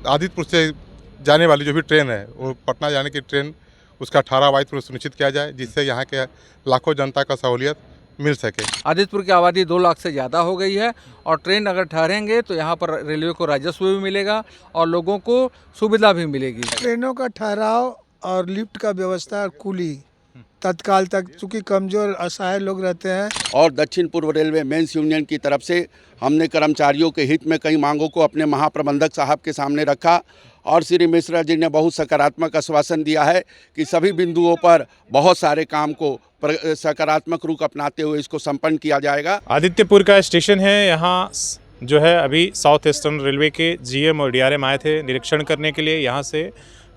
आदितपुर से जाने वाली जो भी ट्रेन है वो पटना जाने की ट्रेन उसका ठहराव आदितपुर सुनिश्चित किया जाए, जिससे यहाँ के लाखों जनता का सहूलियत मिल सके। आदितपुर की आबादी 2 लाख से ज़्यादा हो गई है और ट्रेन अगर ठहरेंगे तो यहाँ पर रेलवे को राजस्व भी मिलेगा और लोगों को सुविधा भी मिलेगी। ट्रेनों का ठहराव और लिफ्ट का व्यवस्था और कुली तत्काल तक, चूँकि कमज़ोर असहाय लोग रहते हैं। और दक्षिण पूर्व रेलवे मेंस यूनियन की तरफ से हमने कर्मचारियों के हित में कई मांगों को अपने महाप्रबंधक साहब के सामने रखा और श्री मिश्रा जी ने बहुत सकारात्मक आश्वासन दिया है कि सभी बिंदुओं पर बहुत सारे काम को सकारात्मक रूप अपनाते हुए इसको संपन्न किया जाएगा। आदित्यपुर का स्टेशन है, यहाँ जो है अभी साउथ ईस्टर्न रेलवे के जीएम और डीआरएम आए थे निरीक्षण करने के लिए। यहाँ से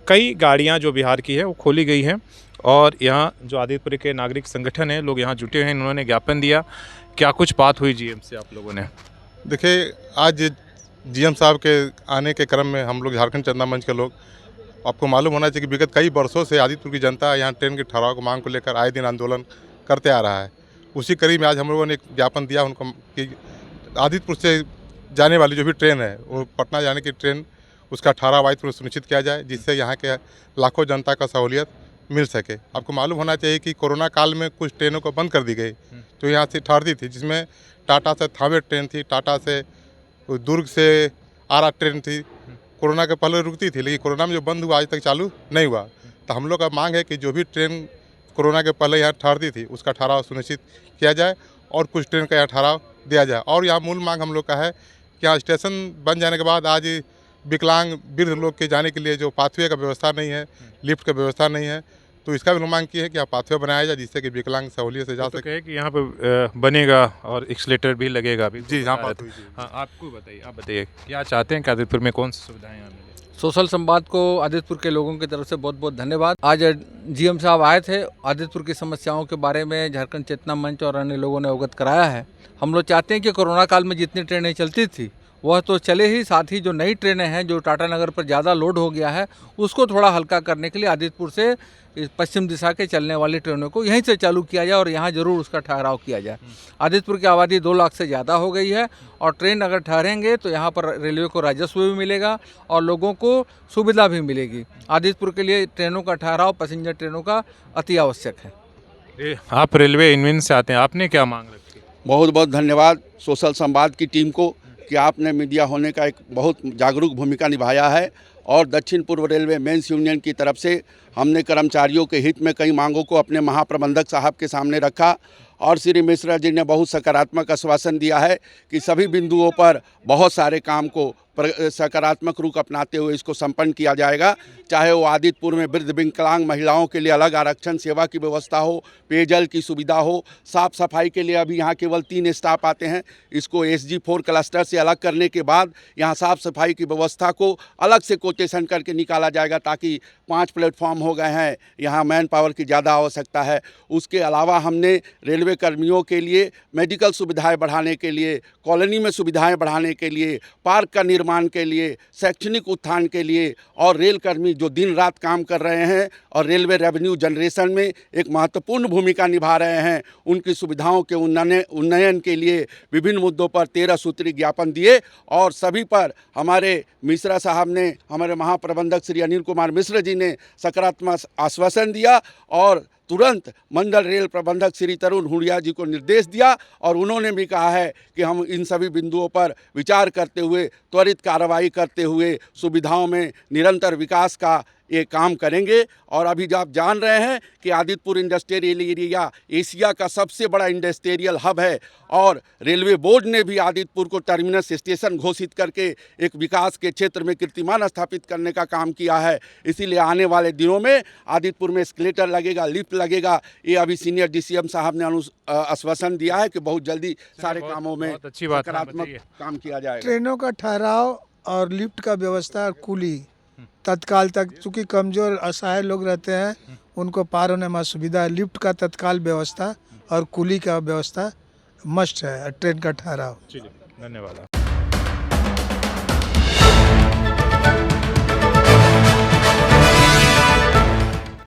कई गाड़ियाँ जो बिहार की है वो खोली गई हैं और यहाँ जो आदित्यपुर के नागरिक संगठन है लोग यहाँ जुटे हुए हैं, उन्होंने ज्ञापन दिया। क्या कुछ बात हुई जीएम से आप लोगों ने? देखिए, आज जीएम साहब के आने के क्रम में हम लोग झारखंड चंदा मंच के लोग, आपको मालूम होना चाहिए कि विगत कई वर्षों से आदित्यपुर की जनता यहाँ ट्रेन के ठहराव की मांग को लेकर आए दिन आंदोलन करते आ रहा है। उसी कड़ी में आज हम लोगों ने एक ज्ञापन दिया उनको कि आदित्यपुर से जाने वाली जो भी ट्रेन है वो पटना जाने की ट्रेन उसका ठहराव आदित्यपुर सुनिश्चित किया जाए, जिससे यहाँ के लाखों जनता का सहूलियत मिल सके। आपको मालूम होना चाहिए कि कोरोना काल में कुछ ट्रेनों को बंद कर दी गई जो यहाँ से ठहरती थी, जिसमें टाटा से थावे ट्रेन थी, टाटा से दुर्ग से आरा ट्रेन थी। कोरोना के पहले रुकती थी, लेकिन कोरोना में जो बंद हुआ आज तक चालू नहीं हुआ। तो हम लोग का मांग है कि जो भी ट्रेन कोरोना के पहले यहाँ ठहरती थी उसका ठहराव सुनिश्चित किया जाए और कुछ ट्रेन का यहाँ ठहराव दिया जाए। और यहाँ मूल मांग हम लोग का है कि यहाँ स्टेशन बन जाने के बाद आज विकलांग वृद्ध लोग के जाने के लिए जो पाथवे का व्यवस्था नहीं है, लिफ्ट का व्यवस्था नहीं है, तो इसका भी मांग की है कि यहाँ पाथवे बनाया जाए जिससे कि विकलांग सहूलियत से जा सके। तो कि यहाँ पे बनेगा और एक्सीलेटर भी लगेगा अभी। जी हाँ, बात हुई। हाँ, आपको बताइए, आप बताइए क्या चाहते हैं कि आदित्यपुर में कौन सी सुविधाएं यहाँ मिले? सोशल संवाद को आदित्यपुर के लोगों की तरफ से बहुत बहुत धन्यवाद। आज जीएम साहब आए थे, आदित्यपुर की समस्याओं के बारे में झारखंड चेतना मंच और अन्य लोगों ने अवगत कराया है। हम लोग चाहते हैं कि कोरोना काल में जितनी ट्रेनें चलती थी वह तो चले ही, साथ ही जो नई ट्रेनें हैं जो टाटा नगर पर ज़्यादा लोड हो गया है उसको थोड़ा हल्का करने के लिए आदित्यपुर से पश्चिम दिशा के चलने वाली ट्रेनों को यहीं से चालू किया जाए और यहाँ ज़रूर उसका ठहराव किया जाए। आदित्यपुर की आबादी 2 लाख से ज़्यादा हो गई है और ट्रेन अगर ठहरेंगे तो यहाँ पर रेलवे को राजस्व भी मिलेगा और लोगों को सुविधा भी मिलेगी। आदित्यपुर के लिए ट्रेनों का ठहराव पैसेंजर ट्रेनों का अति आवश्यक है। आप रेलवे यूनियन से आते हैं, आपने क्या मांग रखी? बहुत बहुत धन्यवाद सोशल संवाद की टीम को कि आपने मीडिया होने का एक बहुत जागरूक भूमिका निभाया है। और दक्षिण पूर्व रेलवे मेंस यूनियन की तरफ से हमने कर्मचारियों के हित में कई मांगों को अपने महाप्रबंधक साहब के सामने रखा और श्री मिश्रा जी ने बहुत सकारात्मक आश्वासन दिया है कि सभी बिंदुओं पर बहुत सारे काम को सकारात्मक रूप अपनाते हुए इसको संपन्न किया जाएगा। चाहे वो आदित्यपुर में वृद्ध विकलांग महिलाओं के लिए अलग आरक्षण सेवा की व्यवस्था हो, पेयजल की सुविधा हो, साफ सफाई के लिए अभी यहाँ केवल 3 स्टाफ आते हैं, इसको SG4 क्लस्टर से अलग करने के बाद यहाँ साफ सफाई की व्यवस्था को अलग से कोटेशन करके निकाला जाएगा ताकि 5 प्लेटफॉर्म हो गए हैं, यहाँ मैन पावर की ज़्यादा आवश्यकता है। उसके अलावा हमने रेलवे कर्मियों के लिए मेडिकल सुविधाएँ बढ़ाने के लिए, कॉलोनी में सुविधाएँ बढ़ाने के लिए, पार्क का निर्माण के लिए, शैक्षणिक उत्थान के लिए और रेल कर्मी जो दिन रात काम कर रहे हैं और रेलवे रेवेन्यू जनरेशन में एक महत्वपूर्ण भूमिका निभा रहे हैं, उनकी सुविधाओं के उन्नयन के लिए विभिन्न मुद्दों पर 13 सूत्री ज्ञापन दिए और सभी पर हमारे मिश्रा साहब ने, हमारे महाप्रबंधक श्री अनिल कुमार मिश्र जी ने सकारात्मक आश्वासन दिया और तुरंत मंडल रेल प्रबंधक श्री तरुण हुड़िया जी को निर्देश दिया और उन्होंने भी कहा है कि हम इन सभी बिंदुओं पर विचार करते हुए त्वरित कार्रवाई करते हुए सुविधाओं में निरंतर विकास का ये काम करेंगे। और अभी जो आप जान रहे हैं कि आदित्यपुर इंडस्ट्रियल एरिया एशिया का सबसे बड़ा इंडस्ट्रियल हब है और रेलवे बोर्ड ने भी आदित्यपुर को टर्मिनस स्टेशन घोषित करके एक विकास के क्षेत्र में कीर्तिमान स्थापित करने का काम किया है। इसीलिए आने वाले दिनों में आदित्यपुर में एस्केलेटर लगेगा, लिफ्ट लगेगा। ये अभी सीनियर DCM साहब ने आश्वासन दिया है कि बहुत जल्दी सारे कामों में सकारात्मक काम किया जाएगा। ट्रेनों का ठहराव और लिफ्ट का व्यवस्था और कुली तत्काल तक, चूँकि कमज़ोर असहाय लोग रहते हैं उनको पार होने में असुविधा है। लिफ्ट का तत्काल व्यवस्था और कुली का व्यवस्था मस्ट है, ट्रेन का ठहराव। धन्यवाद।